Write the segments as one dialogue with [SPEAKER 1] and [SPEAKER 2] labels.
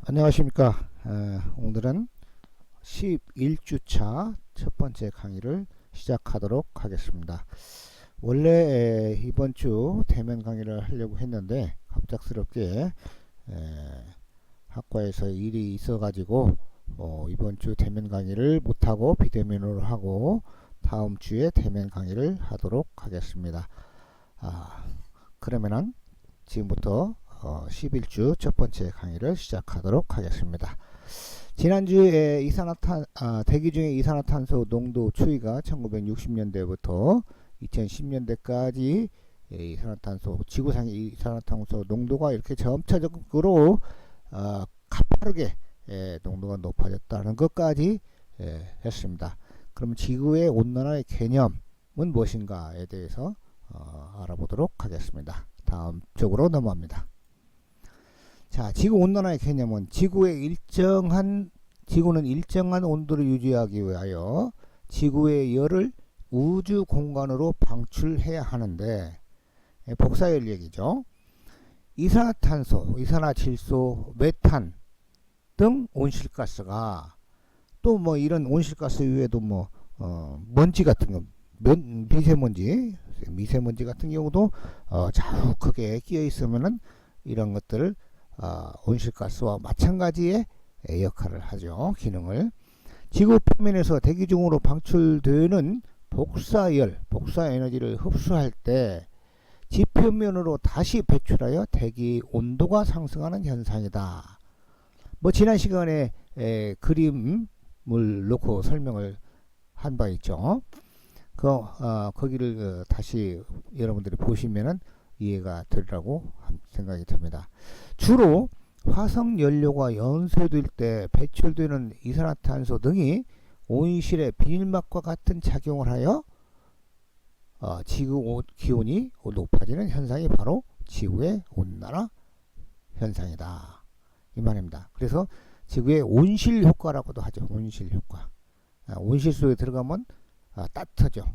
[SPEAKER 1] 안녕하십니까. 오늘은 11주차 첫 번째 강의를 시작하도록 하겠습니다. 원래 이번 주 대면 강의를 하려고 했는데 갑작스럽게 학과에서 일이 있어가지고 이번 주 대면 강의를 못하고 비대면으로 하고 다음 주에 대면 강의를 하도록 하겠습니다. 그러면은 지금부터 11주 첫 번째 강의를 시작하도록 하겠습니다. 지난주에 대기 중의 이산화탄소 농도 추이가 1960년대부터 2010년대까지 지구상의 이산화탄소 농도가 이렇게 점차적으로 가파르게 농도가 높아졌다는 것까지 했습니다. 그럼 지구의 온난화의 개념은 무엇인가에 대해서 알아보도록 하겠습니다. 다음 쪽으로 넘어갑니다. 자, 지구온난화의 개념은 지구는 일정한 온도를 유지하기 위하여 지구의 열을 우주 공간으로 방출해야 하는데, 복사열 얘기죠. 이산화탄소, 이산화질소, 메탄 등 온실가스가 또 이런 온실가스 외에도 먼지 같은 거, 미세먼지 같은 경우도 자욱하게 끼어 있으면은 이런 것들을 온실가스와 마찬가지의 역할을 하죠. 기능을. 지구 표면에서 대기 중으로 방출되는 복사열, 복사 에너지를 흡수할 때 지표면으로 다시 배출하여 대기 온도가 상승하는 현상이다. 지난 시간에 그림을 놓고 설명을 한 바 있죠. 거기를 다시 여러분들이 보시면은 이해가 되리라고 생각이 듭니다. 주로 화석 연료가 연소될 때 배출되는 이산화탄소 등이 온실의 비닐막과 같은 작용을 하여 지구 기온이 높아지는 현상이 바로 지구의 온난화 현상이다. 이 말입니다. 그래서 지구의 온실 효과라고도 하죠. 온실 효과. 온실 속에 들어가면 따뜻하죠.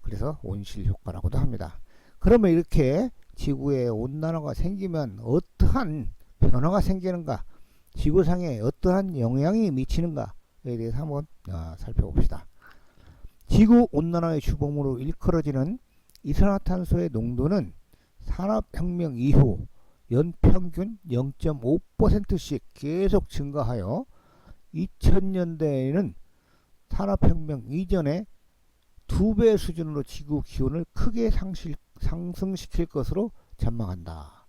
[SPEAKER 1] 그래서 온실 효과라고도 합니다. 그러면 이렇게 지구에 온난화가 생기면 어떠한 변화가 생기는가, 지구상에 어떠한 영향이 미치는가에 대해서 한번 살펴봅시다. 지구 온난화의 주범으로 일컬어지는 이산화탄소의 농도는 산업혁명 이후 연평균 0.5%씩 계속 증가하여 2000년대에는 산업혁명 이전에 2배 수준으로 지구 기온을 크게 상승시킬 것으로 전망한다.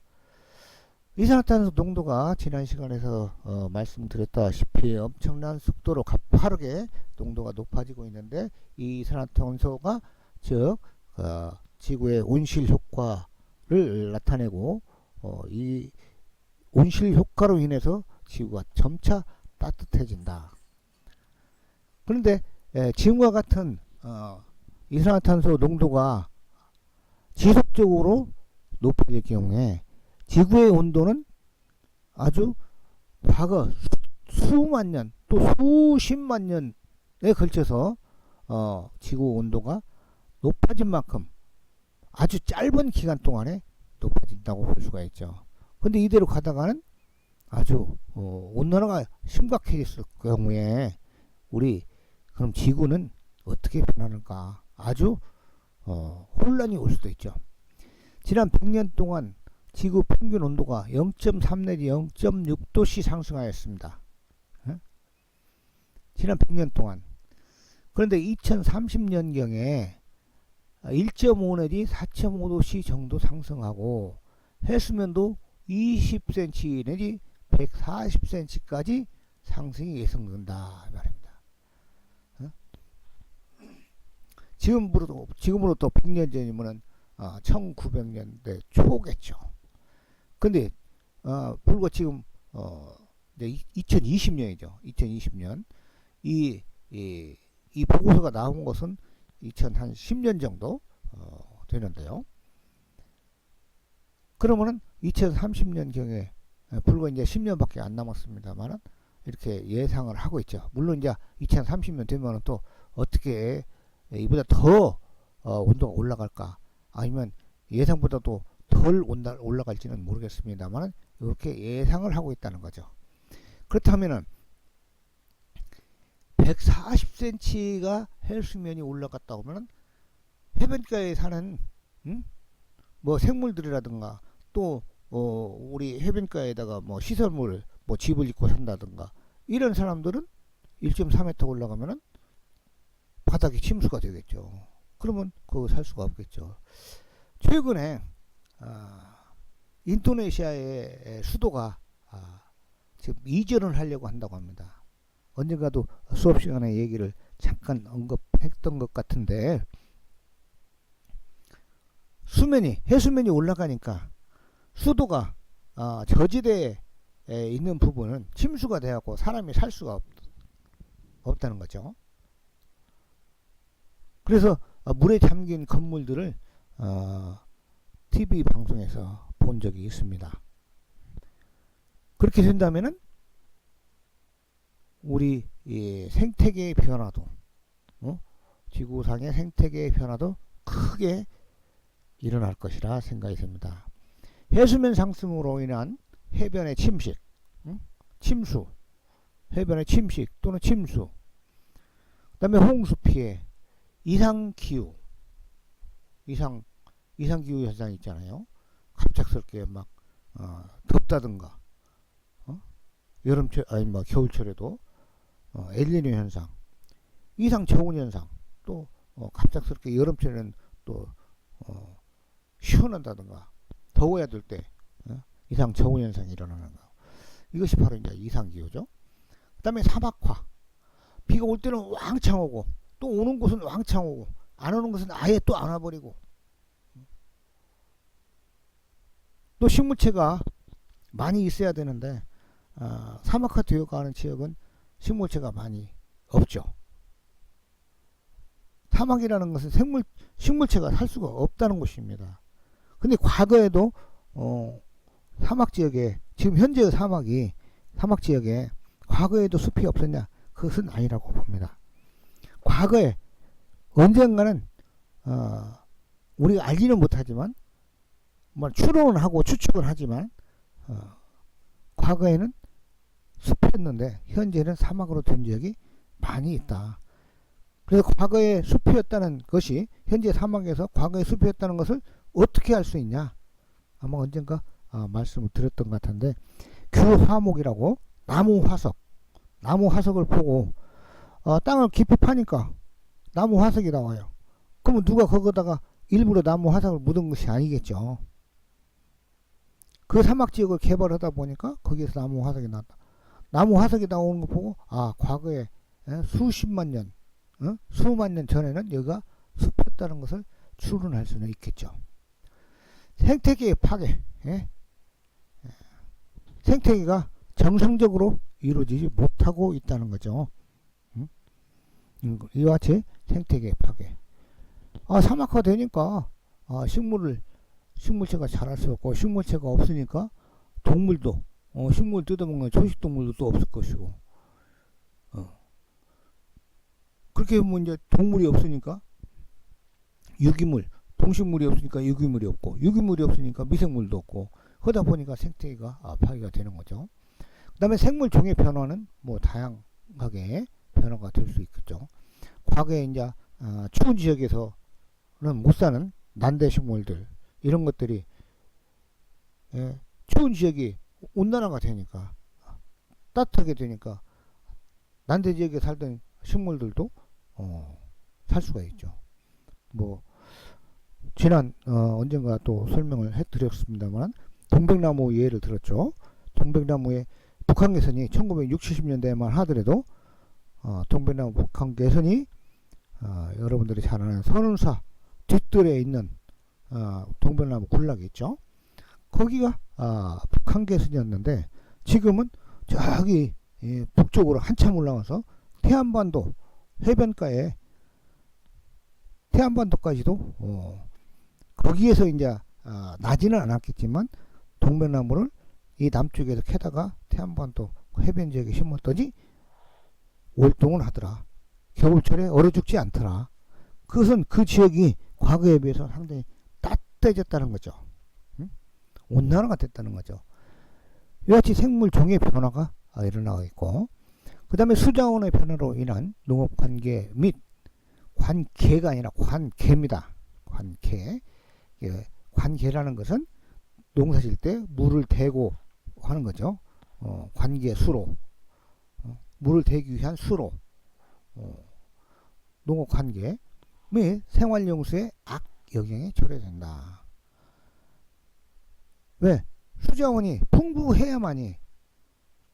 [SPEAKER 1] 이산화탄소 농도가 지난 시간에서 말씀드렸다시피 엄청난 속도로 가파르게 농도가 높아지고 있는데, 이 이산화탄소가 즉 지구의 온실 효과를 나타내고 이 온실 효과로 인해서 지구가 점차 따뜻해진다. 그런데 지금과 같은 이산화탄소 농도가 지속적으로 높아질 경우에 지구의 온도는 아주 과거 수만 년 또 수십만 년에 걸쳐서 지구 온도가 높아진 만큼 아주 짧은 기간 동안에 높아진다고 볼 수가 있죠. 근데 이대로 가다가는 아주 온난화가 심각해졌을 경우에 그럼 지구는 어떻게 변하는가, 아주 혼란이 올 수도 있죠. 지난 100년 동안 지구 평균 온도가 0.3 내지 0.6도씩 상승하였습니다. 지난 100년 동안. 그런데 2030년경에 1.5 내지 4.5도씩 정도 상승하고 해수면도 20cm 내지 140cm까지 상승이 예상된다 말입니다. 지금으로부터 100년 전이면은 1900년대 초겠죠. 근데 불과 지금 2020년이죠. 2020년 이 보고서가 나온 것은 2010년 정도 되는데요. 그러면은 2030년 경에 불과 이제 10년밖에 안 남았습니다만은 이렇게 예상을 하고 있죠. 물론 이제 2030년 되면은 또 어떻게 이보다 더 온도가 올라갈까, 아니면 예상보다도 덜 올라갈지는 모르겠습니다만 이렇게 예상을 하고 있다는 거죠. 그렇다면은 140cm가 해수면이 올라갔다 오면은 해변가에 사는 뭐 생물들이라든가 또 우리 해변가에다가 뭐 시설물 뭐 집을 짓고 산다든가 이런 사람들은 1.4m 올라가면은 바닥이 침수가 되겠죠. 그러면 그거 살 수가 없겠죠. 최근에 인도네시아의 수도가 지금 이전을 하려고 한다고 합니다. 언젠가도 수업 시간에 얘기를 잠깐 언급했던 것 같은데, 해수면이 올라가니까 수도가 저지대에 있는 부분은 침수가 되어갖고 사람이 살 수가 없다는 거죠. 그래서 물에 잠긴 건물들을 TV 방송에서 본 적이 있습니다. 그렇게 된다면은 우리 생태계의 변화도, 지구상의 생태계의 변화도 크게 일어날 것이라 생각이 듭니다. 해수면 상승으로 인한 해변의 침식, 침수, 해변의 침식 또는 침수, 그 다음에 홍수 피해, 이상기후 현상 있잖아요. 갑작스럽게 막 덥다든가, 여름철 아니 뭐 겨울철에도 엘니뇨 현상, 이상 저온 현상, 또 갑작스럽게 여름철에는 또 시원하다든가 더워야 될 때 이상 저온 현상이 일어나는 거. 이것이 바로 이제 이상 기후죠. 그다음에 사막화. 비가 올 때는 왕창 오고 또 오는 곳은 왕창 오고 안 오는 곳은 아예 또 안 와버리고. 또 식물체가 많이 있어야 되는데 사막화 되어가는 지역은 식물체가 많이 없죠. 사막이라는 것은 식물체가 살 수가 없다는 곳입니다. 근데 과거에도 사막 지역에, 지금 현재의 사막 지역에 과거에도 숲이 없었냐? 그것은 아니라고 봅니다. 과거에 언젠가는 우리가 알지는 못하지만 추론은 하고 추측은 하지만 과거에는 숲이었는데 현재는 사막으로 된 지역이 많이 있다. 그래서 과거에 숲이었다는 것이 현재 사막에서 과거에 숲이었다는 것을 어떻게 알 수 있냐? 아마 언젠가 말씀을 드렸던 것 같은데, 규화목이라고 나무 화석을 보고 땅을 깊이 파니까 나무 화석이 나와요. 그러면 누가 거기다가 일부러 나무 화석을 묻은 것이 아니겠죠. 그 사막 지역을 개발하다 보니까 거기에서 나무 화석이 나왔다. 나무 화석이 나오는 거 보고 과거에 수십만 년, 수만 년 전에는 여기가 숲이었다는 것을 추론할 수는 있겠죠. 생태계의 파괴, 생태계가 정상적으로 이루어지지 못하고 있다는 거죠. 이와 같이 생태계의 파괴. 사막화 되니까 식물체가 자랄 수 없고, 식물체가 없으니까 동물도 식물 뜯어먹는 초식동물도 또 없을 것이고, 그렇게 보면 이제 동물이 없으니까 유기물, 동식물이 없으니까 유기물이 없고, 유기물이 없으니까 미생물도 없고, 그러다 보니까 생태계가 파괴가 되는 거죠. 그 다음에 생물종의 변화는 뭐 다양하게 변화가 될 수 있겠죠. 과거에 이제 추운 지역에서는 못 사는 난대식물들, 이런 것들이 추운 지역이 온난화가 되니까, 따뜻하게 되니까 난대 지역에 살던 식물들도 살 수가 있죠. 뭐 지난 언젠가 또 설명을 해드렸습니다만, 동백나무 예를 들었죠. 동백나무의 북한 개선이 1960, 70년대에만 하더라도 동백나무 북한 개선이 여러분들이 잘 아는 선운사 뒷뜰에 있는 동백나무 군락이 있죠. 거기가 북한 개선이었는데 지금은 저기 북쪽으로 한참 올라와서 태안반도 해변가에, 태안반도까지도 거기에서 이제 나지는 않았겠지만 동백나무를 이 남쪽에서 캐다가 태안반도 해변 지역에 심었더니 월동을 하더라. 겨울철에 얼어 죽지 않더라. 그것은 그 지역이 과거에 비해서 상당히 따뜻해졌다는 거죠. 온난화가 됐다는 거죠. 이와 같이 생물 종의 변화가 일어나고 있고, 그 다음에 수자원의 변화로 인한 농업 관계 및 관계가 아니라 관계입니다. 관계. 예, 관계라는 것은 농사 질 때 물을 대고 하는 거죠. 관계 수로. 물을 대기 위한 수로. 농업 관계 및 생활용수의 악영향에 초래된다. 왜? 수자원이 풍부해야만이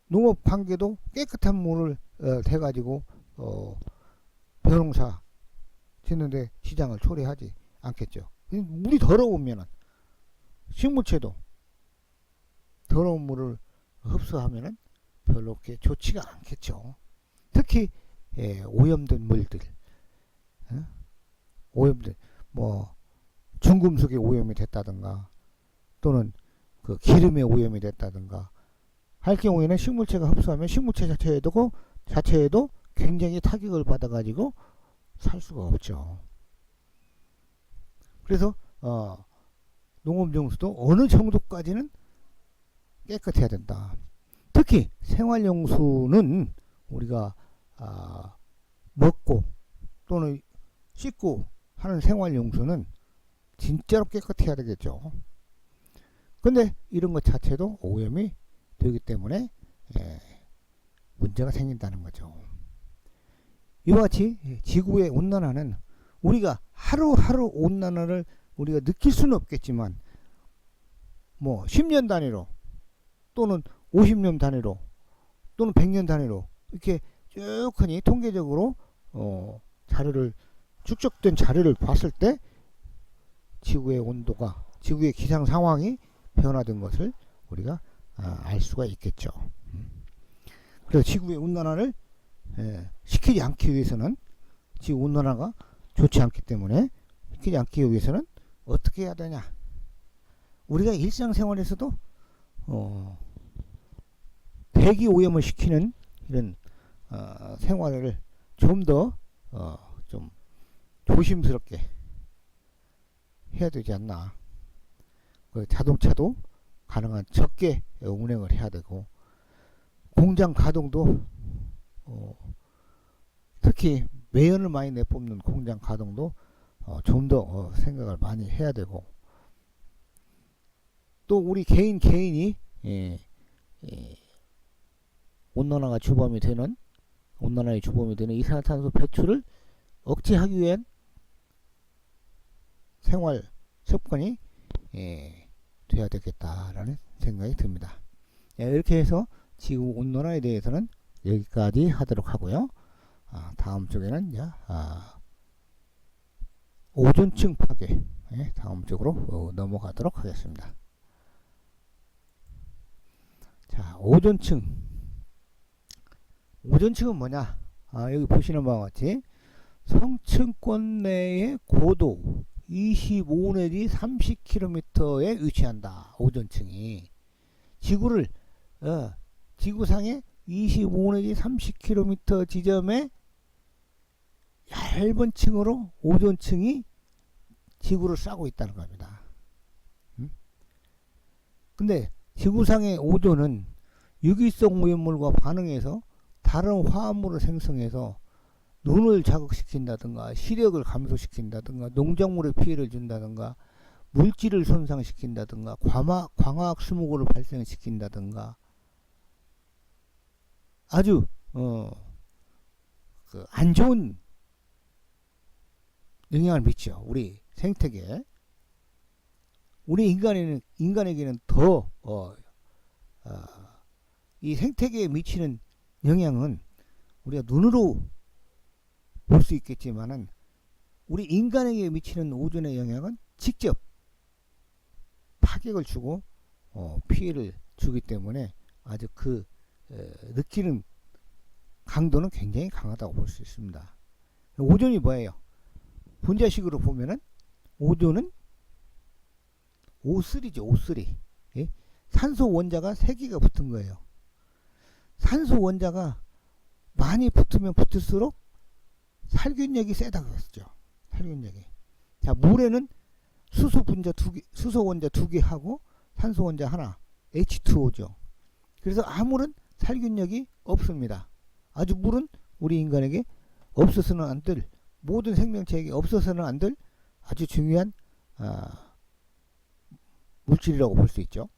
[SPEAKER 1] 농업 관계도 깨끗한 물을 대가지고 벼농사 짓는데 시장을 초래하지 않겠죠. 물이 더러우면은 식물체도 더러운 물을 흡수하면은 별로 그렇게 좋지가 않겠죠. 특히 오염된 물들, 오염된 뭐 중금속에 오염이 됐다든가 또는 그 기름에 오염이 됐다든가 할 경우에는 식물체가 흡수하면 식물체 자체에도 굉장히 타격을 받아가지고 살 수가 없죠. 그래서 농업용수도 어느 정도까지는 깨끗해야 된다. 특히 생활용수는 우리가 먹고 또는 씻고 하는 생활용수는 진짜로 깨끗해야 되겠죠. 근데 이런 것 자체도 오염이 되기 때문에 문제가 생긴다는 거죠. 이와 같이 지구의 온난화는 우리가 하루하루 온난화를 우리가 느낄 수는 없겠지만 뭐 10년 단위로 또는 50년 단위로 또는 100년 단위로 이렇게 쭉하니 통계적으로 자료를 축적된 자료를 봤을 때 지구의 온도가 지구의 기상 상황이 변화된 것을 우리가 알 수가 있겠죠. 그래서 지구의 온난화를 시키지 않기 위해서는 지구 온난화가 좋지 않기 때문에 시키지 않기 위해서는 어떻게 해야 되냐? 우리가 일상생활에서도 대기 오염을 시키는 이런 생활을 좀 더 좀 조심스럽게 해야 되지 않나. 그 자동차도 가능한 적게 운행을 해야 되고 공장 가동도 특히 매연을 많이 내뿜는 공장 가동도 좀 더 생각을 많이 해야 되고 또 우리 개인이 온난화의 주범이 되는 이산화탄소 배출을 억제하기 위한 생활 습관이 돼야 되겠다라는 생각이 듭니다. 이렇게 해서 지구 온난화에 대해서는 여기까지 하도록 하고요. 다음 쪽에는 오존층 파괴 다음 쪽으로 넘어가도록 하겠습니다. 자, 오존층은 뭐냐? 여기 보시는 바와 같이 성층권 내의 고도 25 내지 30km에 위치한다. 오존층이 지구를 지구상의 25 내지 30km 지점에 얇은 층으로 오존층이 지구를 싸고 있다는 겁니다. 근데 지구상의 오존은 유기성 오염물과 반응해서 다른 화합물을 생성해서 눈을 자극시킨다든가 시력을 감소시킨다든가 농작물에 피해를 준다든가 물질을 손상시킨다든가 광학 수목을 발생시킨다든가 아주 안 좋은 영향을 미쳐 우리 생태계에. 우리 인간에게는 더 이 생태계에 미치는 영향은 우리가 눈으로 볼 수 있겠지만은 우리 인간에게 미치는 오존의 영향은 직접 타격을 주고 피해를 주기 때문에 아주 느끼는 강도는 굉장히 강하다고 볼 수 있습니다. 오존이 뭐예요? 분자식으로 보면은 오존은 O3죠. O3. 예? 산소 원자가 3개가 붙은 거예요. 산소 원자가 많이 붙으면 붙을수록 살균력이 세다고 했죠. 살균력이. 자, 물에는 수소 원자 2개 하고 산소 원자 하나, H2O죠. 그래서 아무런 살균력이 없습니다. 아주 물은 우리 인간에게 없어서는 안 될, 모든 생명체에게 없어서는 안 될 아주 중요한 물질이라고 볼 수 있죠.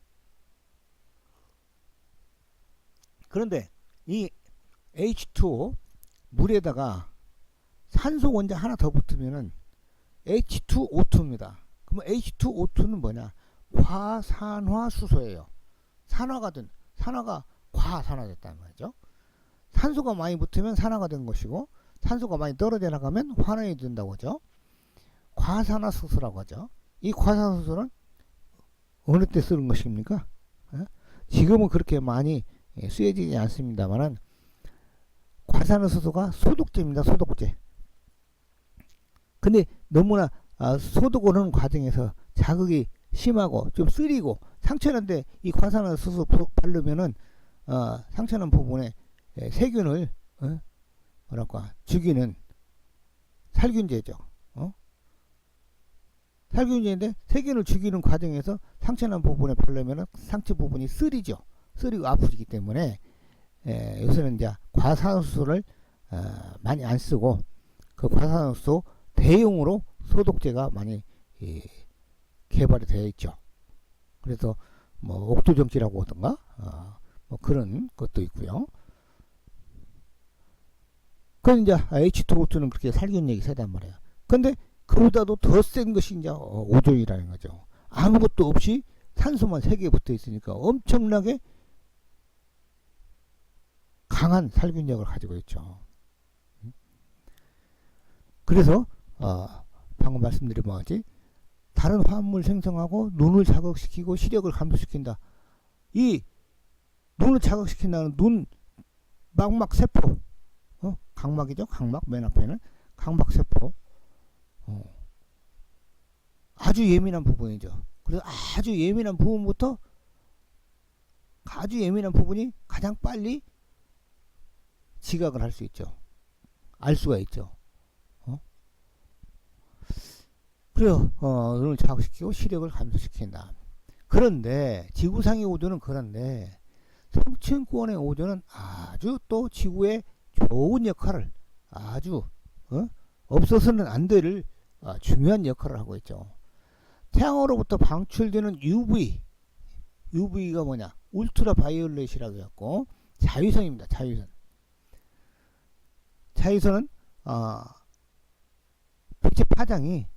[SPEAKER 1] 그런데 이 H2O 물에다가 산소 원자 하나 더 붙으면은 H2O2입니다. 그럼 H2O2는 뭐냐? 과산화수소예요. 산화가 과산화됐다는 말이죠. 산소가 많이 붙으면 산화가 된 것이고, 산소가 많이 떨어져 나가면 환원이 된다고 하죠. 과산화수소라고 하죠. 이 과산화수소는 어느 때 쓰는 것입니까? 지금은 그렇게 많이 쓰여지지 않습니다만은, 과산화수소가 소독제입니다. 소독제. 근데 너무나 소독을 하는 과정에서 자극이 심하고 좀 쓰리고 상처난데 이 과산화수소 바르면은 상처난 부분에 세균을 뭐랄까 죽이는 살균제죠. 살균제인데 세균을 죽이는 과정에서 상처난 부분에 바르면은 상처 부분이 쓰리죠. 쓰리고 아프기 때문에 요새는 이제 과산화수소를 많이 안 쓰고 그 과산화수소 대용으로 소독제가 많이 개발이 되어 있죠. 그래서 뭐 옥토정지라고 하던가 뭐 그런 것도 있고요. 그건 이제 H2O2는 그렇게 살균력이 세단 말이에요. 근데 그보다도 더 센 것이 이제 오존이라는 거죠. 아무것도 없이 산소만 3개 붙어 있으니까 엄청나게 강한 살균력을 가지고 있죠. 그래서 방금 말씀드린 뭐지? 다른 화합물 생성하고 눈을 자극시키고 시력을 감소시킨다. 이 눈을 자극시킨다는 눈 망막 세포, 각막이죠. 각막 맨 앞에는 각막 세포. 아주 예민한 부분이죠. 그래서 아주 예민한 부분부터 아주 예민한 부분이 가장 빨리 지각을 할 수 있죠. 알 수가 있죠. 그래요. 눈을 자극시키고 시력을 감소시킨다. 그런데 지구상의 오존은 그런데 성층권의 오존은 아주 또 지구에 좋은 역할을 아주 없어서는 안 될 중요한 역할을 하고 있죠. 태양으로부터 방출되는 UV가 뭐냐? 울트라 바이올렛이라고 해갖고 자외선입니다. 자외선은 빛의 파장이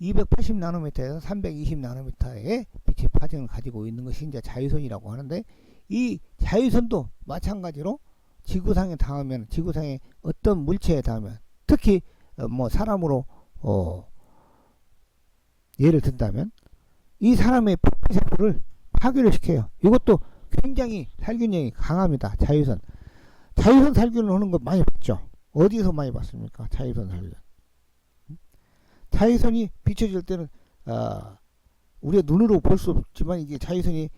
[SPEAKER 1] 280나노미터에서 320나노미터의 빛의 파장을 가지고 있는 것이 이제 자외선이라고 하는데, 이 자외선도 마찬가지로 지구상에 닿으면, 지구상에 어떤 물체에 닿으면, 특히 뭐 사람으로 예를 든다면 이 사람의 세포를 파괴를 시켜요. 이것도 굉장히 살균력이 강합니다. 자외선 살균을 하는 거 많이 봤죠. 어디서 많이 봤습니까? 자외선 살균. 자외선이 비춰질 때는 우리가 눈으로 볼 수 없지만 이게 자외선이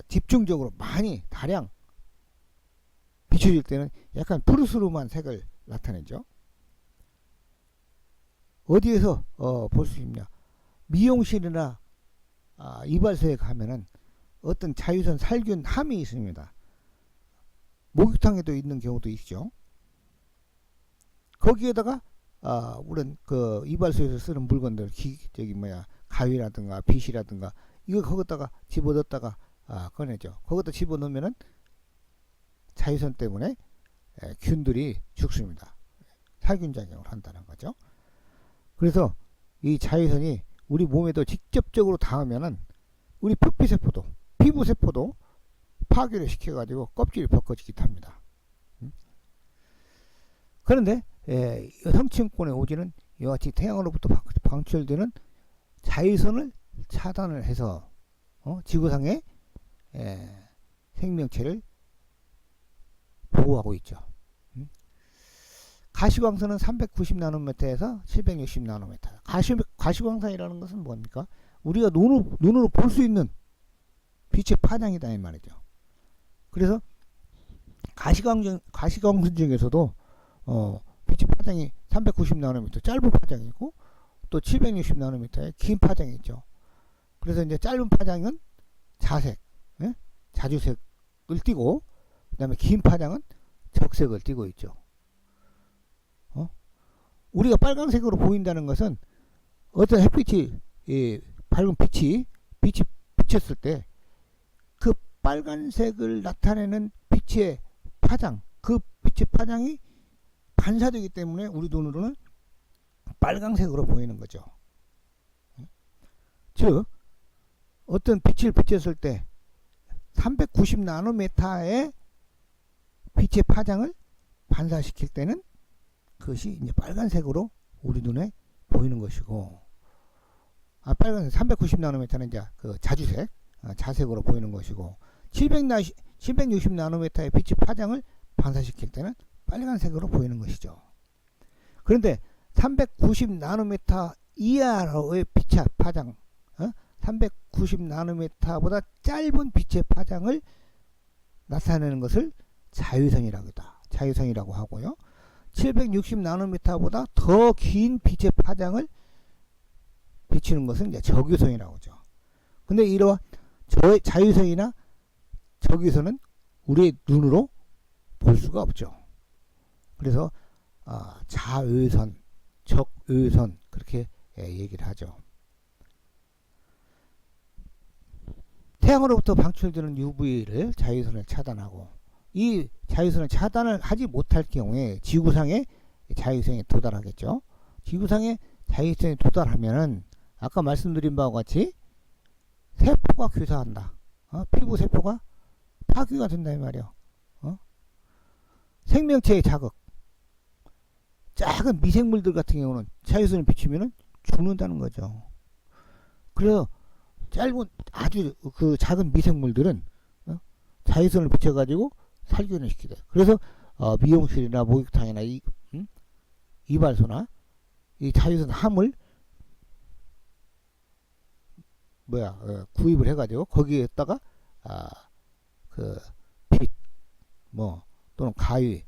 [SPEAKER 1] 집중적으로 많이 다량 비춰질 때는 약간 푸르스름한 색을 나타내죠. 어디에서 볼 수 있냐? 미용실이나 이발소에 가면은 어떤 자외선 살균 함이 있습니다. 목욕탕에도 있는 경우도 있죠. 거기에다가 물론 그 이발소에서 쓰는 물건들, 가위라든가 빗이라든가 이거 거기다가 집어넣다가 꺼내죠. 거기다 집어넣으면은 자외선 때문에 균들이 죽습니다. 살균작용을 한다는 거죠. 그래서 이 자외선이 우리 몸에도 직접적으로 닿으면은 우리 표피세포도, 피부세포도 파괴를 시켜가지고 껍질이 벗겨지기도 합니다. 그런데 성층권의 오존은 이와 같이 태양으로부터 방출되는 자외선을 차단을 해서 지구상의 생명체를 보호하고 있죠. 가시광선은 390나노미터에서 760나노미터. 가시광선이라는 것은 뭡니까? 우리가 눈으로 볼 수 있는 빛의 파장이다 이 말이죠. 그래서 가시광선 중에서도 빛의 파장이 390나노미터 짧은 파장이 있고 또 760나노미터의 긴 파장이 있죠. 그래서 이제 짧은 파장은 자색, 자주색 띠고, 그 다음에 긴 파장은 적색을 띠고 있죠. 우리가 빨간색으로 보인다는 것은 어떤 햇빛이, 밝은 빛이 비쳤을 때 그 빨간색을 나타내는 빛의 파장, 그 빛의 파장이 반사되기 때문에 우리 눈으로는 빨간색으로 보이는 거죠. 즉, 어떤 빛을 비쳤을 때 390 나노미터의 빛의 파장을 반사시킬 때는 그것이 이제 빨간색으로 우리 눈에 보이는 것이고, 빨간색 390 나노미터는 이제 그 자주색, 자색으로 보이는 것이고, 760 나노미터의 빛의 파장을 반사시킬 때는 빨간색으로 보이는 것이죠. 그런데 390 나노미터 이하로의 빛의 파장, 390 나노미터보다 짧은 빛의 파장을 나타내는 것을 자유선이라고 하고요. 760 나노미터보다 더 긴 빛의 파장을 비치는 것은 이제 적유선이라고 하죠. 근데 이러한 자유선이나 적유선은 우리의 눈으로 볼 수가 없죠. 그래서 자외선, 적외선 그렇게 얘기를 하죠. 태양으로부터 방출되는 UV를 자외선을 차단하고, 이 자외선을 차단을 하지 못할 경우에 지구상의 자외선에 도달하겠죠. 지구상의 자외선에 도달하면은 아까 말씀드린 바와 같이 세포가 괴사한다. 피부 세포가 파괴가 된다 이 말이야. 생명체의 자극, 작은 미생물들 같은 경우는 자외선을 비추면은 죽는다는 거죠. 그래서 아주 그 작은 미생물들은 자외선을 비춰가지고 살균을 시키대. 그래서 미용실이나 목욕탕이나 이발소나 이 자외선 함을 구입을 해가지고 거기에다가 그 빛 또는 가위,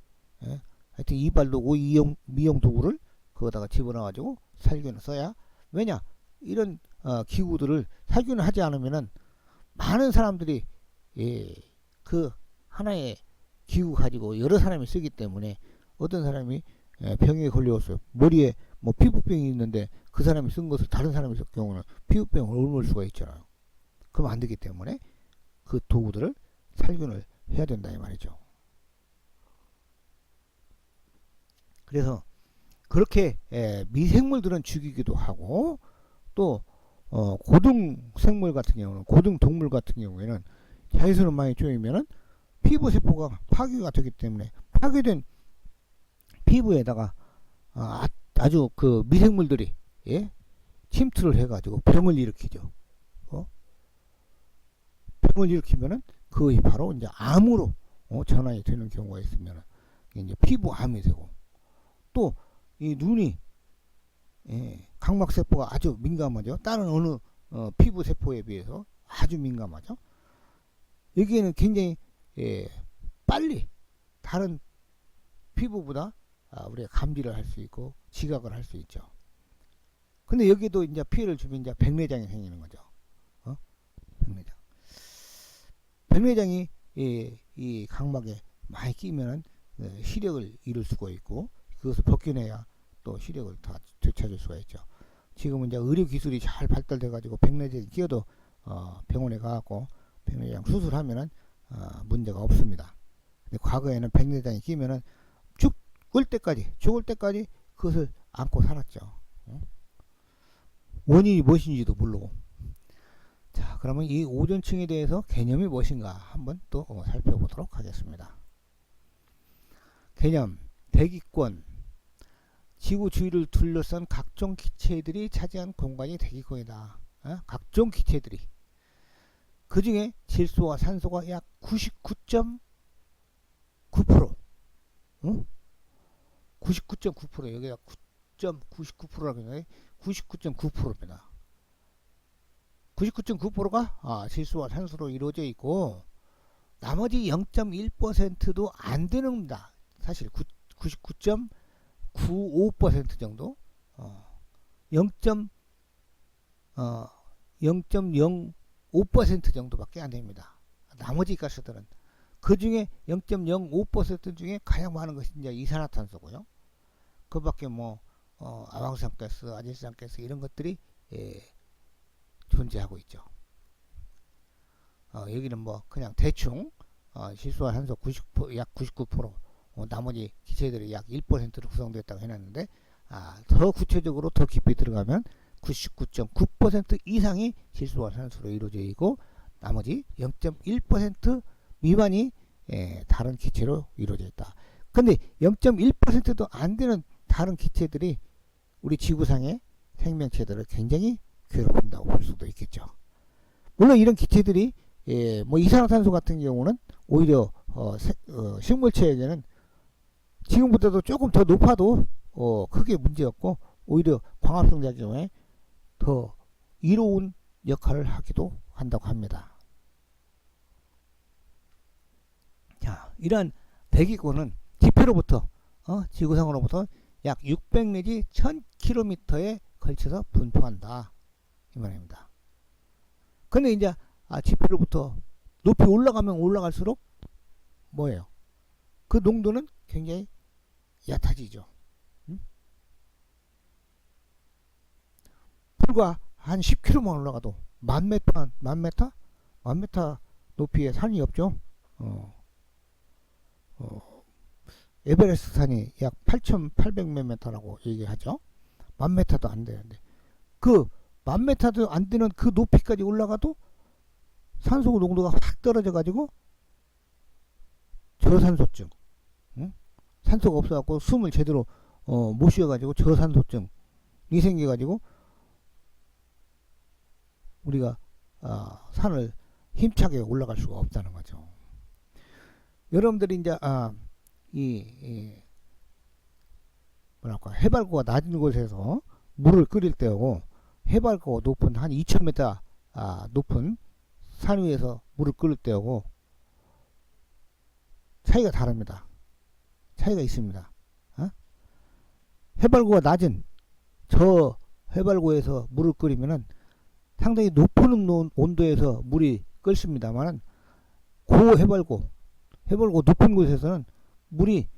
[SPEAKER 1] 하여튼 이발 도구, 미용 도구를 그거다가 집어넣어가지고 살균을 써야. 왜냐, 이런 기구들을 살균을 하지 않으면은 많은 사람들이 그 하나의 기구 가지고 여러 사람이 쓰기 때문에 어떤 사람이 병에 걸려서 머리에 피부병이 있는데 그 사람이 쓴 것을 다른 사람이 쓸 경우는 피부병을 옮을 수가 있잖아요. 그럼 안 되기 때문에 그 도구들을 살균을 해야 된다 이 말이죠. 그래서 그렇게 미생물들은 죽이기도 하고, 또 고등생물 같은 경우는, 고등동물 같은 경우에는 자외선을 많이 쬐면은 피부 세포가 파괴가 되기 때문에 파괴된 피부에다가 아주 그 미생물들이 침투를 해가지고 병을 일으키죠. 병을 일으키면은 그것이 바로 이제 암으로 전환이 되는 경우가 있으면 이제 피부암이 되고, 또 이 눈이 각막세포가 아주 민감하죠. 다른 어느 피부 세포에 비해서 아주 민감하죠. 여기에는 굉장히 빨리 다른 피부보다 우리가 감지를 할 수 있고 지각을 할 수 있죠. 근데 여기도 이제 피해를 주면 이제 백내장이 생기는 거죠. 백내장. 백내장이 이 각막에 많이 끼면은 시력을 잃을 수가 있고, 그것을 벗겨내야 또 시력을 다 되찾을 수가 있죠. 지금은 이제 의료 기술이 잘 발달돼 가지고 백내장이 끼어도 병원에 가갖고 백내장 수술하면은 문제가 없습니다. 근데 과거에는 백내장이 끼면은 죽을 때까지 그것을 안고 살았죠. 원인이 무엇인지도 모르고. 자, 그러면 이 오존층에 대해서 개념이 무엇인가 한번 또 살펴보도록 하겠습니다. 개념, 대기권. 지구 주위를 둘러싼 각종 기체들이 차지한 공간이 대기권이다. 각종 기체들이. 그 중에 질소와 산소가 약 99.9%. 99.9%. 여기가 9.99%라고 했는데 99.9%입니다. 99.9%가 질소와 산소로 이루어져 있고, 나머지 0.1%도 안 되는 겁니다. 사실 99.95% 정도, 0.05% 정도밖에 안 됩니다. 나머지 가스들은 그 중에 0.05% 중에 가장 많은 것이 이제 이산화탄소고요. 그 밖에 뭐 아황산가스, 아질산가스 이런 것들이 존재하고 있죠. 여기는 뭐 그냥 대충 실수화산소 99%, 약 99%, 나머지 기체들이 약 1%로 구성되었다고 해놨는데, 더 구체적으로 더 깊이 들어가면 99.9% 이상이 실수화산소로 이루어져 있고, 나머지 0.1% 미만이 다른 기체로 이루어져 있다. 근데 0.1%도 안 되는 다른 기체들이 우리 지구상의 생명체들을 굉장히 괴롭힌다고 볼 수도 있겠죠. 물론 이런 기체들이 뭐 이산화탄소 같은 경우는 오히려 식물체에게는 지금보다도 조금 더 높아도 크게 문제없고, 오히려 광합성 작용에 더 이로운 역할을 하기도 한다고 합니다. 자, 이러한 대기권은 지표로부터 지구상으로부터 약 600 내지 1000km에 걸쳐서 분포한다, 이 말입니다. 근데 이제 지표로부터 높이 올라가면 올라갈수록 뭐예요? 그 농도는 굉장히 얕아지죠. 불과 한 10km만 올라가도 만 메타 높이의 산이 없죠. 에베레스트 산이 약 8,800몇 메타라고 얘기하죠. 만 메타도 안 되는데, 그 만 메타도 안 되는 그 높이까지 올라가도 산소 농도가 확 떨어져 가지고 저산소증, 산소가 없어갖고 숨을 제대로 못 쉬어가지고 저산소증이 생겨가지고 우리가 산을 힘차게 올라갈 수가 없다는 거죠. 여러분들이 이제 뭐랄까, 해발고가 낮은 곳에서 물을 끓일 때하고 해발고가 높은 한 2000m 높은 산 위에서 물을 끓일 때하고 차이가 다릅니다. 차이가 있습니다. 해발고가 낮은 저 해발고에서 물을 끓이면은 상당히 높은 온도에서 물이 끓습니다만, 고해발고 높은 곳에서는 물이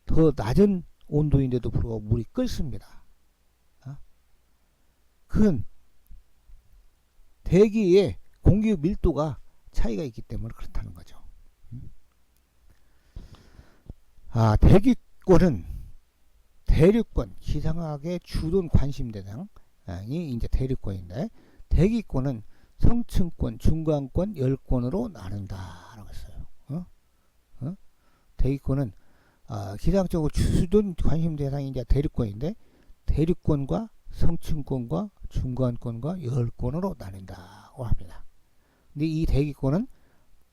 [SPEAKER 1] 더 낮은 온도인데도 불구하고 물이 끓습니다. 그건 대기의 공기 밀도가 차이가 있기 때문에 그렇다는 거죠. 대기권은 대륙권, 기상학의 주된 관심 대상이 이제 대륙권인데, 대기권은 성층권, 중간권, 열권으로 나눈다라고 했어요. 대기권은 기상학적으로 주된 관심 대상이 이제 대륙권인데, 대륙권과 성층권과 중간권과 열권으로 나뉜다고 합니다. 근데 이 대기권은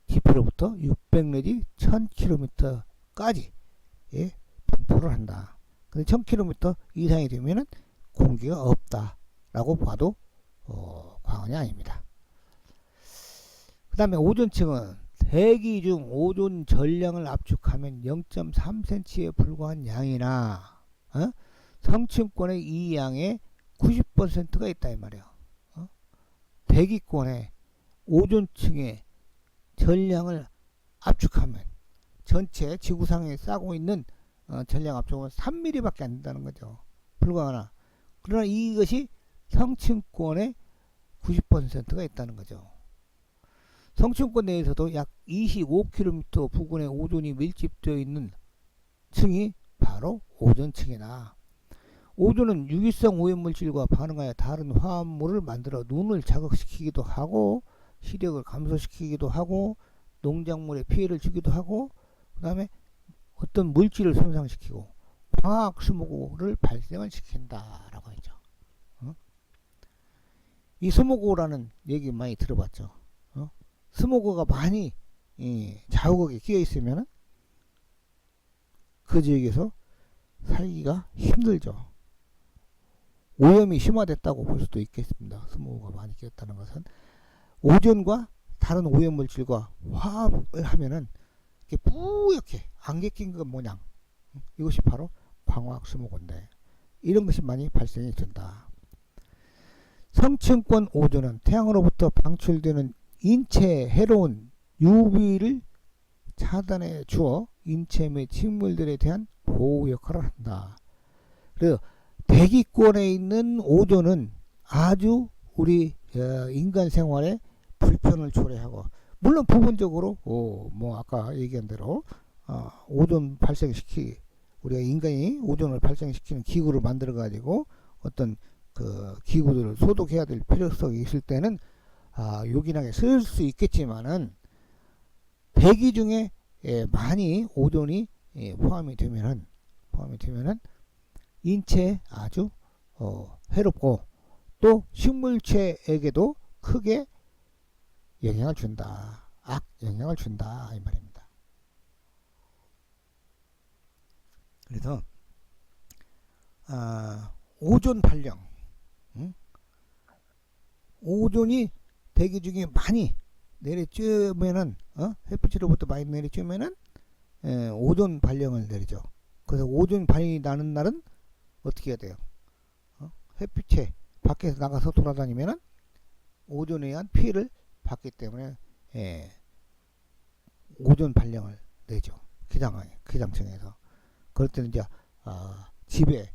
[SPEAKER 1] 지표로부터 600 내지 1000km까지 분포를 한다. 근데 1000km 이상이 되면은 공기가 없다라고 봐도 과언이 아닙니다. 그 다음에 오존층은 대기 중 오존 전량을 압축하면 0.3cm에 불과한 양이나 성층권의 이 양의 90%가 있다 이 말이에요. 대기권의 오존층의 전량을 압축하면 전체 지구상에 싸고 있는 전량 압축은 3mm밖에 안 된다는 거죠. 불과하나. 그러나 이것이 성층권의 90%가 있다는 거죠. 성층권 내에서도 약 25km 부근에 오존이 밀집되어 있는 층이 바로 오존층이다. 오존은 유기성 오염물질과 반응하여 다른 화합물을 만들어 눈을 자극시키기도 하고, 시력을 감소시키기도 하고, 농작물에 피해를 주기도 하고, 그 다음에 어떤 물질을 손상시키고 광학 스모그를 발생을 시킨다라고 했죠. 이 스모그라는 얘기 많이 들어봤죠. 스모그가 많이 자욱하게 끼어 있으면 그 지역에서 살기가 힘들죠. 오염이 심화됐다고 볼 수도 있겠습니다. 스모그가 많이 끼었다는 것은 오존과 다른 오염물질과 화합을 하면은 이렇게 뿌옇게 안개 낀 것 모양, 이것이 바로 광학 스모그인데, 이런 것이 많이 발생이 된다. 성층권 오존은 태양으로부터 방출되는 인체에 해로운 UV를 차단해 주어 인체 및 식물들에 대한 보호 역할을 한다. 그래서 대기권에 있는 오존은 아주 우리 인간 생활에 불편을 초래하고, 물론 부분적으로 뭐 아까 얘기한 대로 오존 발생시키 우리가 인간이 오존을 발생시키는 기구를 만들어 가지고 어떤 그 기구들을 소독해야 될 필요성이 있을 때는 요긴하게 쓸 수 있겠지만은, 대기 중에 많이 오존이 포함이 되면은 인체에 아주 해롭고 또 식물체에게도 크게 영향을 준다. 악 영향을 준다 이 말입니다. 그래서 오존 발령, 오존이 대기 중에 많이 내리쬐면은 햇빛으로부터 많이 내리쬐면은 오존 발령을 내리죠. 그래서 오존 발령이 나는 날은 어떻게 해야 돼요? 햇빛에 밖에서 나가서 돌아다니면은 오존에 의한 피해를 받기 때문에 오존 발령을 내죠. 기상청에서. 그럴 때는 이제 집에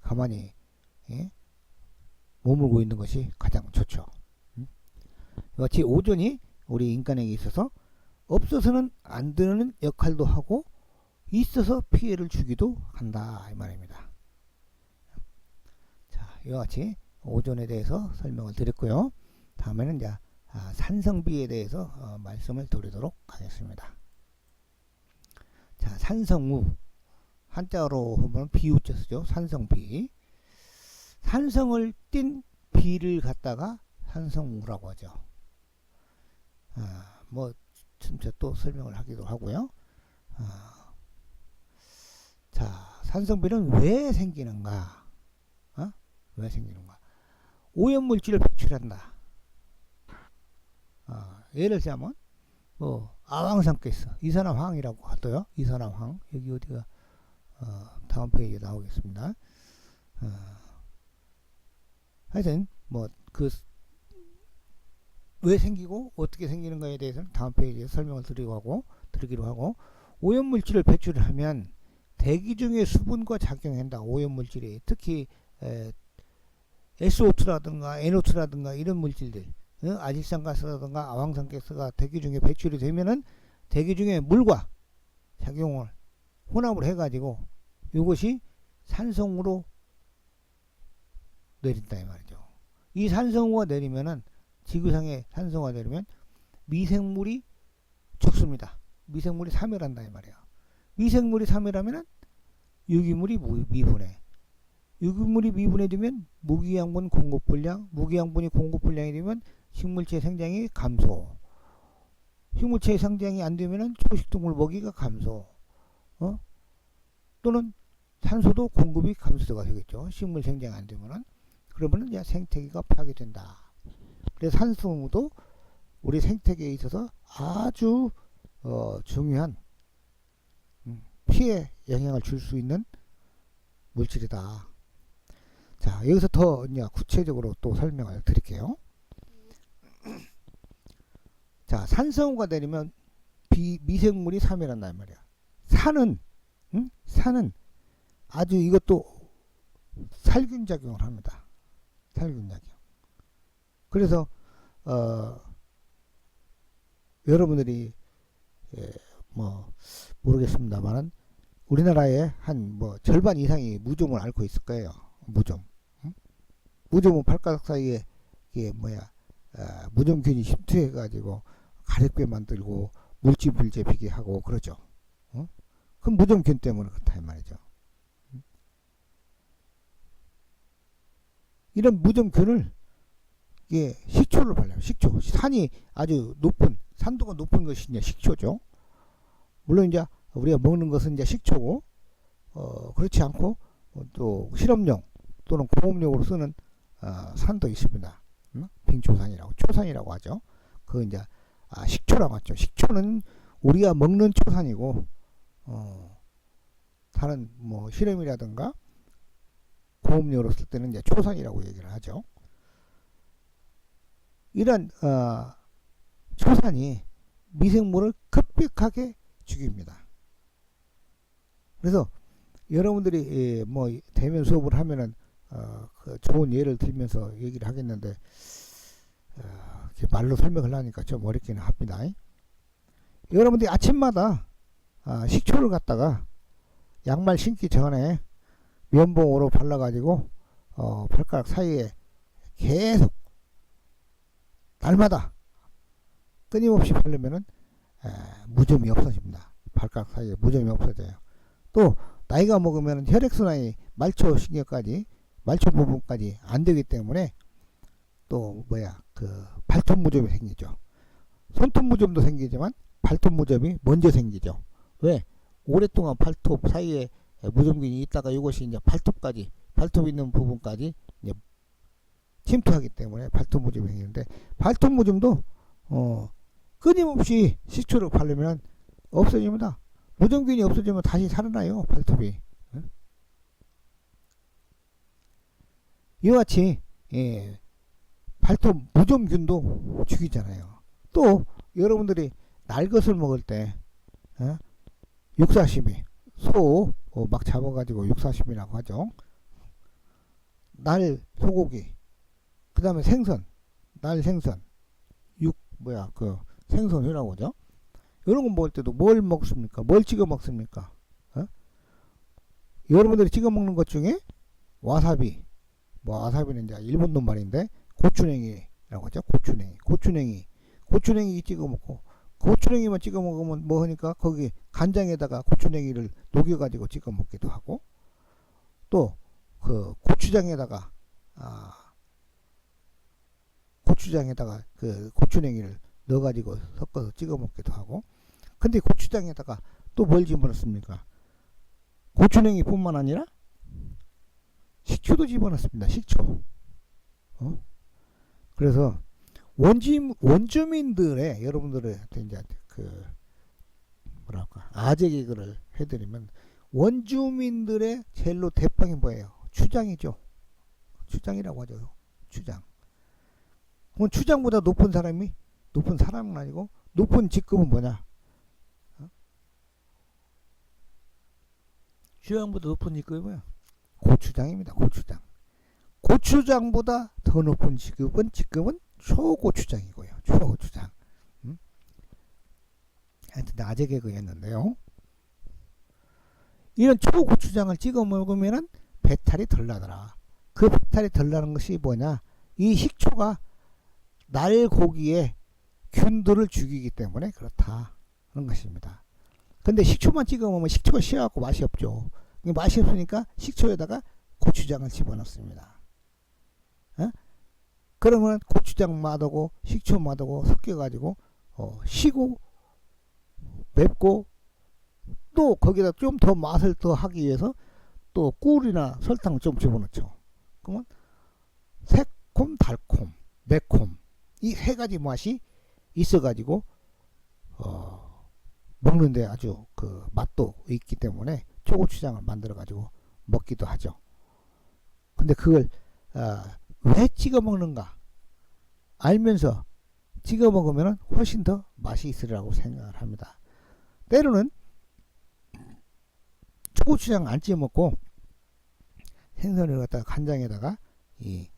[SPEAKER 1] 가만히 머물고 있는 것이 가장 좋죠. 마치 오존이 우리 인간에게 있어서 없어서는 안 되는 역할도 하고 있어서 피해를 주기도 한다 이 말입니다. 자, 이와 같이 오존에 대해서 설명을 드렸고요. 다음에는 이제 산성비에 대해서 말씀을 드리도록 하겠습니다. 자, 산성우, 한자로 보면 비우자 쓰죠. 산성비. 산성을 띤 비를 갖다가 산성우라고 하죠. 뭐 진짜 또 설명을 하기도 하고요. 자, 산성비는 왜 생기는가? 왜 생기는가? 오염물질을 배출한다. 예를 들자면 뭐 아황산가스, 이산화황이라고 하더요. 이산화황, 여기 어디가 다음 페이지에 나오겠습니다. 하여튼 뭐 그 왜 생기고 어떻게 생기는가에 대해서는 다음 페이지에 설명을 드리기로 하고, 오염물질을 배출을 하면 대기 중의 수분과 작용한다. 오염물질이 특히 SO2라든가 NO2라든가 이런 물질들, 아질산가스라든가 아황산가스가 대기 중에 배출이 되면은 대기 중에 물과 작용을 혼합을 해가지고 이것이 산성으로 내린다 이 말이죠. 이 산성우가 내리면은, 지구상에 산성우가 내리면 미생물이 죽습니다. 미생물이 사멸한다 이 말이야. 미생물이 사멸하면은 유기물이 미분해. 유기물이 미분해지면 무기양분 공급 불량, 무기양분이 공급 불량이 되면 식물체 생장이 감소. 식물체 생장이 안 되면은 초식동물 먹이가 감소. 또는 산소도 공급이 감소가 되겠죠. 식물 생장이 안 되면은. 그러면은 이제 생태계가 파괴된다. 그래서 산성우도 우리 생태계에 있어서 아주 중요한 피해 영향을 줄 수 있는 물질이다. 자, 여기서 더 이제 구체적으로 또 설명을 드릴게요. 자, 산성우가 내리면 미생물이 사멸한단 말이야. 산은 아주 이것도 살균 작용을 합니다. 살균 작용. 그래서 여러분들이 뭐 모르겠습니다만은 우리나라의 한 뭐 절반 이상이 무좀을 앓고 있을 거예요. 무좀. 무좀은 발가락 사이에 이게 무좀균이 침투해가지고 가렵게 만들고 물집을 비게 하고 그러죠. 그럼 무좀균 때문에 그렇다 이 말이죠. 이런 무좀균을 식초를 발라요. 식초. 산이 아주 산도가 높은 것이 이제 식초죠. 물론 이제 우리가 먹는 것은 이제 식초고, 그렇지 않고 또 실험용 또는 공업용으로 쓰는 산도 있습니다. 빙초산이라고, 초산이라고 하죠. 그 이제 식초라고 하죠. 식초는 우리가 먹는 초산이고, 다른 뭐 실험이라든가 공업용으로 쓸 때는 이제 초산이라고 얘기를 하죠. 이런 초산이 미생물을 급격하게 죽입니다. 그래서 여러분들이 뭐 대면 수업을 하면은 그 좋은 예를 들면서 얘기를 하겠는데 말로 설명을 하니까 좀 어렵기는 합니다. 여러분들이 아침마다 식초를 갖다가 양말 신기 전에 면봉으로 발라가지고 발가락 사이에 계속 날마다 끊임없이 바르면은 무좀이 없어집니다. 발가락 사이에 무좀이 없어져요. 또 나이가 먹으면 혈액순환이 말초 신경까지 말초 부분까지 안 되기 때문에 또 그 발톱 무좀이 생기죠. 손톱 무좀도 생기지만 발톱 무좀이 먼저 생기죠. 왜? 오랫동안 발톱 사이에 무좀균이 있다가 이것이 이제 발톱까지 발톱 있는 부분까지 이제 침투하기 때문에 발톱 무좀이 생기는데 발톱 무좀도 끊임없이 식초를 바르면 없어집니다. 무좀균이 없어지면 다시 살아나요. 발톱이. 이와 같이 발톱 무좀균도 죽이잖아요. 또 여러분들이 날것을 먹을 때 육사시미 소 막 잡아가지고 육사시미라고 하죠. 날 소고기 그 다음에 생선 날 생선 그 생선이라고 하죠. 이런 거 먹을 때도 뭘 먹습니까? 뭘 찍어 먹습니까? 여러분들이 찍어 먹는 것 중에 와사비 와사비는 이제 일본 놈 말인데 고추냉이라고 하죠. 고추냉이 찍어 먹고 고추냉이만 찍어 먹으면 뭐 하니까 거기 간장에다가 고추냉이를 녹여가지고 찍어 먹기도 하고 또 그 고추장에다가 그 고추냉이를 넣어가지고 섞어서 찍어 먹기도 하고 근데 고추장에다가 또 뭘 집어넣습니까? 고추냉이 뿐만 아니라 식초도 집어넣습니다. 식초. 그래서 원주민들의 여러분들한테 이제 그 뭐랄까 아재 개그를 해드리면 원주민들의 젤로 대빵이 뭐예요? 추장이죠. 추장이라고 하죠. 추장. 그럼 추장보다 높은 사람은 아니고 높은 직급은 뭐냐? 추장보다 높은 직급이 뭐야? 고추장입니다. 고추장. 고추장보다 더 높은 직급은 초고추장이고요. 초고추장. 하여튼 아재 개그였는데요. 이런 초고추장을 찍어 먹으면은 배탈이 덜 나더라. 그 배탈이 덜 나는 것이 뭐냐? 이 식초가 날고기의 균들을 죽이기 때문에 그렇다. 그런 것입니다. 근데 식초만 찍어 먹으면 식초가 쉬어갖고 맛이 없죠. 맛이 없으니까 식초에다가 고추장을 집어넣습니다. 그러면 고추장 맛하고 식초 맛하고 섞여가지고 시고 맵고 또 거기다 좀 더 맛을 더 하기 위해서 또 꿀이나 설탕을 좀 집어넣죠. 그러면 새콤, 달콤, 매콤 이 세 가지 맛이 있어가지고 먹는데 아주 그 맛도 있기 때문에 초고추장을 만들어가지고 먹기도 하죠. 근데 그걸 왜 찍어 먹는가 알면서 찍어 먹으면 훨씬 더 맛이 있으리라고 생각을 합니다. 때로는 초고추장 안 찍어 먹고 생선을 갖다가 간장에다가 이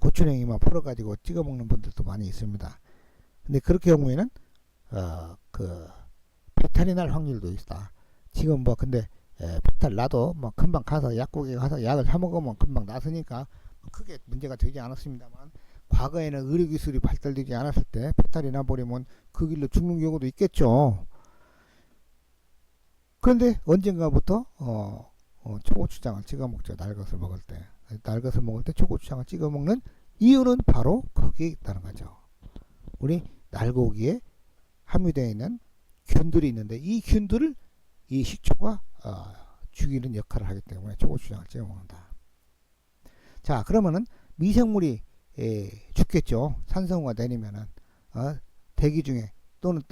[SPEAKER 1] 고추냉이만 풀어가지고 찍어 먹는 분들도 많이 있습니다. 근데 그렇게 경우에는 그 배탈이 날 확률도 있다. 지금 뭐 근데 배탈 나도 뭐 금방 가서 약국에 가서 약을 사 먹으면 금방 나서니까 크게 문제가 되지 않았습니다만 과거에는 의료기술이 발달되지 않았을 때 배탈이 나버리면 그 길로 죽는 경우도 있겠죠. 그런데 언젠가부터 초고추장을 찍어 먹죠. 날것을 먹을 때. 날것을 먹을 때 초고추장을 찍어 먹는 이유는 바로 거기에 있다는 거죠. 우리 날고기에 함유되어 있는 균들이 있는데 이 균들을 이 식초가 죽이는 역할을 하기 때문에 초고추장을 찍어 먹는다. 자, 그러면은 미생물이 죽겠죠. 산성우가 내리면은 대기 중에 또는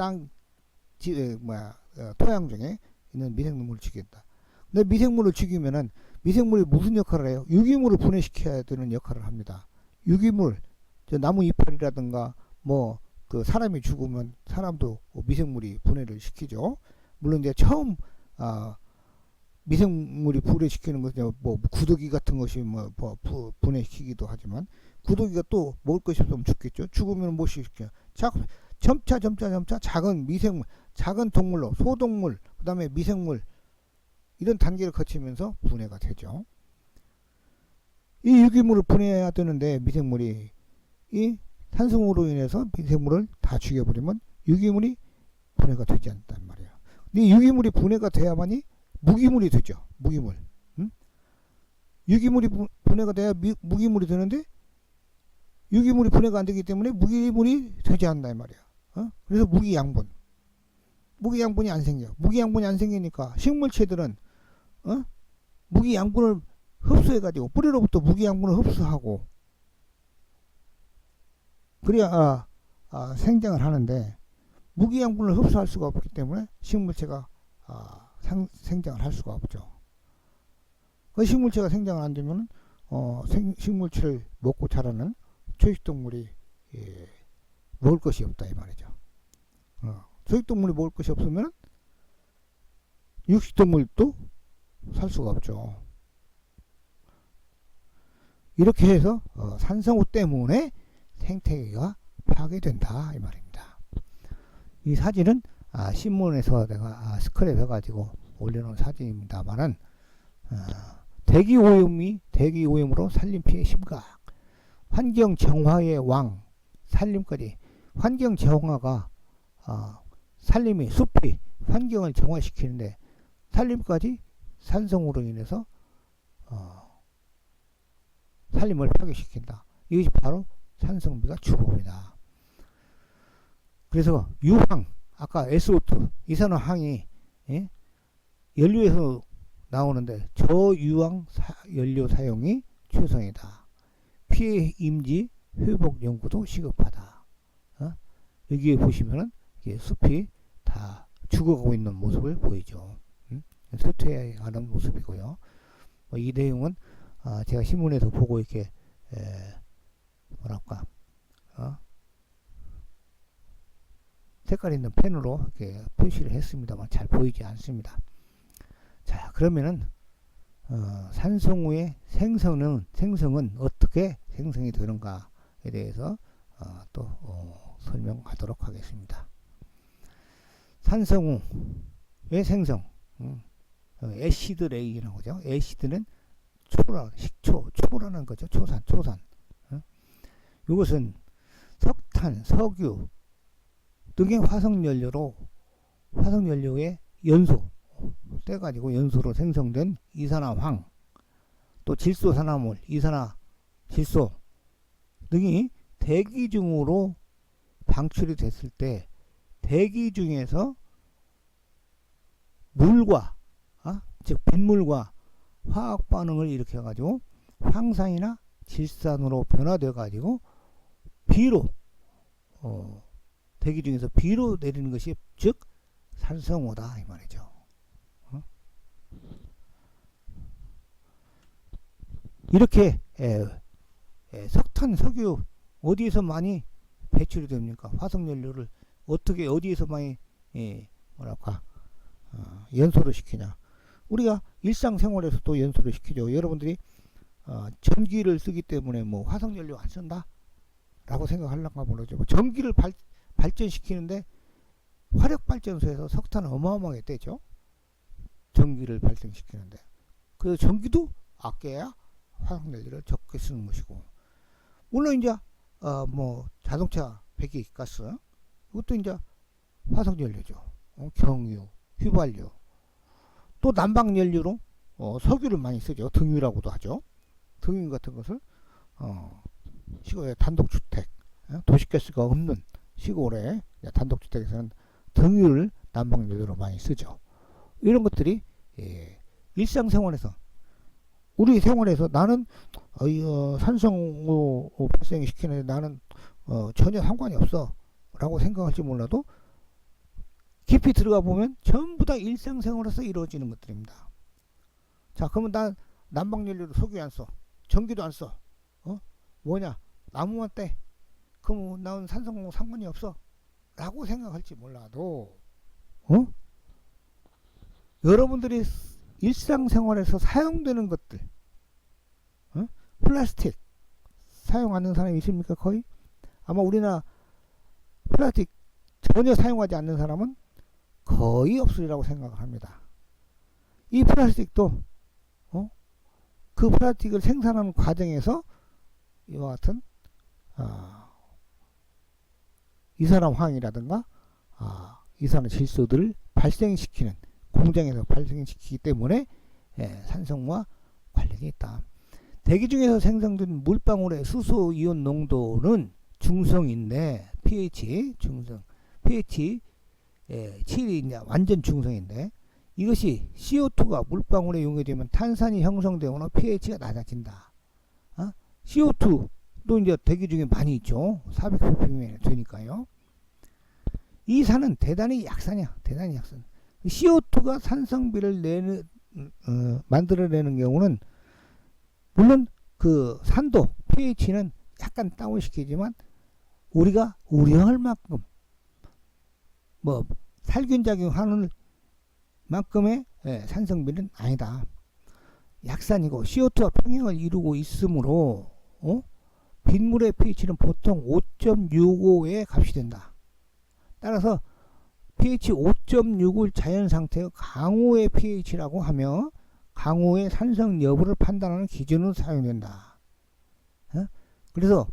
[SPEAKER 1] 토양 중에 있는 미생물을 죽였다. 근데 미생물을 죽이면은 미생물이 무슨 역할을 해요? 유기물을 분해시켜야 되는 역할을 합니다. 유기물, 나무 이파리라든가 뭐 그 사람이 죽으면 사람도 미생물이 분해를 시키죠. 물론 이제 처음 미생물이 분해시키는 것이 뭐 구더기 같은 것이 분해시키기도 하지만, 구더기가 또 먹을 것이 없으면 죽겠죠. 죽으면 못 시켜. 점차 작은 미생물, 작은 동물로 소동물, 그 다음에 미생물, 이런 단계를 거치면서 분해가 되죠. 이 유기물을 분해해야 되는데 미생물이 이 산성으로 인해서 미생물을 다 죽여버리면 유기물이 분해가 되지 않단 말이에요. 이 유기물이 분해가 돼야만이 무기물이 되죠. 무기물. 응? 유기물이 분해가 돼야 무기물이 되는데 유기물이 분해가 안 되기 때문에 무기물이 되지 않는단 말이야. 그래서 무기양분이 안 생겨. 무기양분이 안 생기니까 식물체들은 무기양분을 흡수해가지고 뿌리로부터 무기양분을 흡수하고 그래야 생장을 하는데, 무기양분을 흡수할 수가 없기 때문에 식물체가 생장을 할 수가 없죠. 그 식물체가 생장을 안 되면 식물체를 먹고 자라는 초식동물이 먹을 것이 없다 이 말이죠. 초식동물이 먹을 것이 없으면 육식동물도 살 수가 없죠. 이렇게 해서 산성우 때문에 생태계가 파괴된다 이 말입니다. 이 사진은 신문에서 내가 스크랩 해가지고 올려놓은 사진입니다만은, 대기오염으로 산림 피해 심각, 환경 정화의 왕, 산림까지. 환경 정화가 산림이, 숲이 환경을 정화시키는데 산림까지 산성으로 인해서 산림을 파괴시킨다. 이것이 바로 산성비가 주범이다. 그래서 유황, 아까 SO2 이산화황이 연료에서 나오는데 저유황 연료 사용이 최선이다. 피해 임지 회복 연구도 시급하다. 여기에 보시면은 숲이 다 죽어가고 있는 모습을 보이죠. 쇠퇴하는 모습이고요. 이 내용은 제가 신문에서 보고 이렇게 색깔 있는 펜으로 이렇게 표시를 했습니다만 잘 보이지 않습니다. 자, 그러면은 산성우의 생성은 어떻게 생성이 되는가에 대해서 또 설명하도록 하겠습니다. 산성우의 생성, 애시드 레인이라고 하죠. 애시드는 초라는 거죠. 초산. 이것은 석탄, 석유 등의 화석연료의 연소 떼가지고 연소로 생성된 이산화황, 또 질소산화물, 이산화질소 등이 대기 중으로 방출이 됐을 때 대기 중에서 물과 즉 빗물과 화학 반응을 일으켜 가지고 황산이나 질산으로 변화돼 가지고 비로 대기 중에서 비로 내리는 것이 즉 산성우다 이 말이죠. 이렇게 석탄, 석유 어디에서 많이 배출이 됩니까? 화석연료를 어떻게 어디에서 많이 연소를 시키냐? 우리가 일상생활에서도 연소를 시키죠. 여러분들이 전기를 쓰기 때문에 뭐 화석연료 안 쓴다? 라고 생각하려고 모르죠. 전기를 발전시키는데 화력발전소에서 석탄을 어마어마하게 떼죠. 전기를 발생시키는데. 그래서 전기도 아껴야 화석연료를 적게 쓰는 것이고. 물론 이제 자동차 배기가스 이것도 이제 화석연료죠. 경유, 휘발유. 또 난방연료로 석유를 많이 쓰죠. 등유라고도 하죠. 등유 같은 것을 시골의 단독주택, 도시가스가 없는 시골의 단독주택에서는 등유를 난방연료로 많이 쓰죠. 이런 것들이 일상생활에서 우리 생활에서 나는 산성우 발생시키는데 나는 전혀 상관이 없어 라고 생각할지 몰라도 깊이 들어가 보면 전부 다 일상생활에서 이루어지는 것들입니다. 자, 그러면 난 난방연료로 석유 안 써, 전기도 안 써, 뭐냐, 나무만 떼, 그럼 나는 산성우 상관이 없어 라고 생각할지 몰라도 여러분들이 일상생활에서 사용되는 것들, 플라스틱 사용하는 사람이 있습니까? 거의? 아마 우리나라 플라스틱 전혀 사용하지 않는 사람은 거의 없으리라고 생각을 합니다. 이 플라스틱도 그 플라스틱을 생산하는 과정에서 이와 같은 이산화황이라든가 이산화 질소들을 발생시키는, 공장에서 발생시키기 때문에 산성과 관련이 있다. 대기 중에서 생성된 물방울의 수소 이온 농도는 중성인데, pH 중성, pH 7이 완전 중성인데, 이것이 CO2가 물방울에 용해되면 탄산이 형성되거나 pH가 낮아진다. CO2도 이제 대기 중에 많이 있죠. 400ppm 되니까요. 이 산은 대단히 약산이야. 대단히 약산. CO2가 산성비를 만들어내는 경우는 물론 그 산도 pH는 약간 다운시키지만 우리가 우려할 만큼 뭐 살균작용하는 만큼의 산성비는 아니다. 약산이고 CO2와 평행을 이루고 있으므로 빗물의 pH는 보통 5.65의 값이 된다. 따라서 pH 5.6을 자연상태의 강우의 pH라고 하며 강우의 산성 여부를 판단하는 기준으로 사용된다. 그래서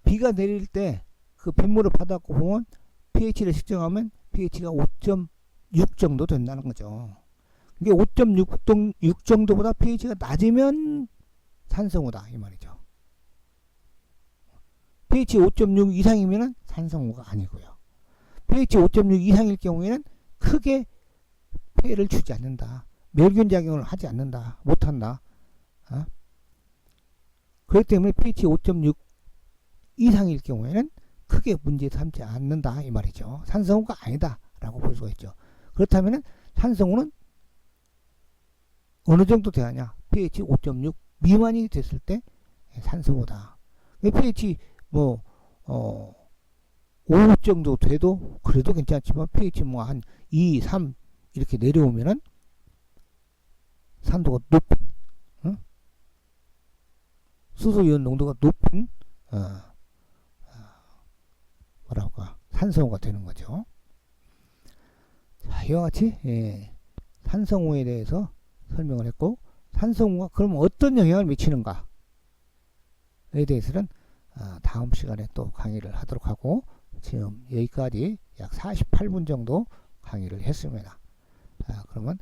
[SPEAKER 1] 비가 내릴 때 그 빗물을 받아갖고 보면 pH를 측정하면 pH가 5.6 정도 된다는 거죠. 이게 5.6 정도보다 pH가 낮으면 산성우다 이 말이죠. pH 5.6 이상이면 산성우가 아니고요. pH 5.6 이상일 경우에는 크게 폐해를 주지 않는다. 멸균작용을 하지 않는다. 못한다. 그렇기 때문에 pH 5.6 이상일 경우에는 크게 문제 삼지 않는다 이 말이죠. 산성우가 아니다 라고 볼 수가 있죠. 그렇다면 산성우는 어느 정도 돼야냐? pH 5.6 미만이 됐을 때 산성우다. pH 5 정도 돼도 그래도 괜찮지만 pH 한 2, 3 이렇게 내려오면은 산도가 높은 수소이온 농도가 높은 산성우가 되는 거죠. 자, 이와 같이 산성우에 대해서 설명을 했고, 산성우가 그럼 어떤 영향을 미치는가에 대해서는 다음 시간에 또 강의를 하도록 하고, 지금 여기까지 약 48분 정도 강의를 했습니다. 그러면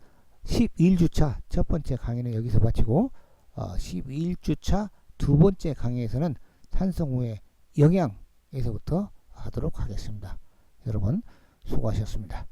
[SPEAKER 1] 11주차 첫 번째 강의는 여기서 마치고 11주차 두 번째 강의에서는 산성우의 영향에서부터 하도록 하겠습니다. 여러분 수고하셨습니다.